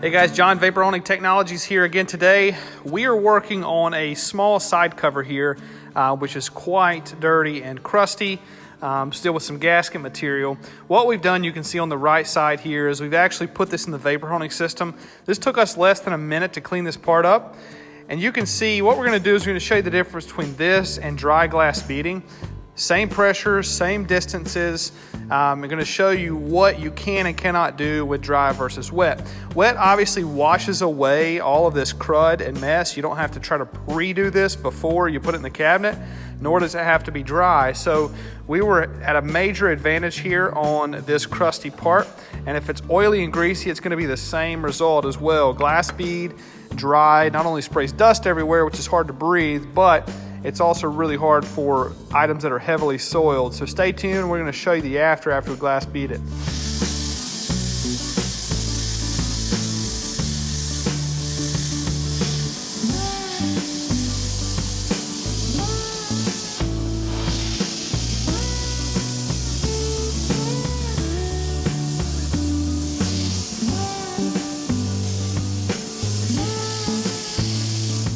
Hey guys, John, Vapor Honing Technologies here again today. We are working on a small side cover here, which is quite dirty and crusty, still with some gasket material. What we've done, you can see on the right side here, is we've actually put this in the vapor honing system. This took us less than a minute to clean this part up. And you can see what we're gonna do is we're gonna show you the difference between this and dry glass beading. Same pressures, same distances. I'm going to show you what you can and cannot do with dry versus wet. Wet obviously washes away all of this crud and mess. You don't have to try to pre-do this before you put it in the cabinet, nor does it have to be dry. So we were at a major advantage here on this crusty part. And if it's oily and greasy, it's going to be the same result as well. Glass bead, dry, not only sprays dust everywhere, which is hard to breathe, but it's also really hard for items that are heavily soiled. So stay tuned, we're gonna show you the after we glass bead it.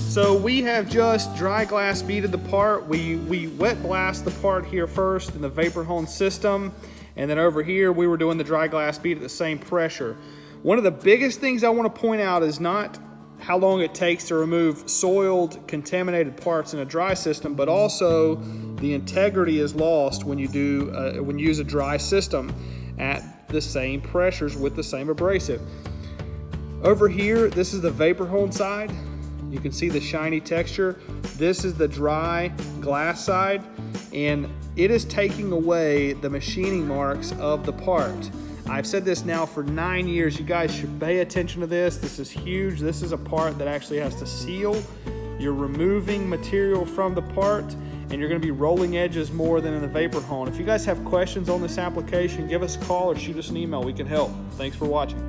So we have just dry glass beaded the part. We wet blast the part here first in the vapor hone system, and then over here we were doing the dry glass bead at the same pressure. One of the biggest things I want to point out is not how long it takes to remove soiled, contaminated parts in a dry system, but also the integrity is lost when you use a dry system at the same pressures with the same abrasive. Over here, this is the vapor hone side. You can see the shiny texture. This is the dry glass side, and it is taking away the machining marks of the part. I've said this now for 9 years. You guys should pay attention to this. This is huge. This is a part that actually has to seal. You're removing material from the part, and you're gonna be rolling edges more than in the vapor hone. If you guys have questions on this application, give us a call or shoot us an email. We can help. Thanks for watching.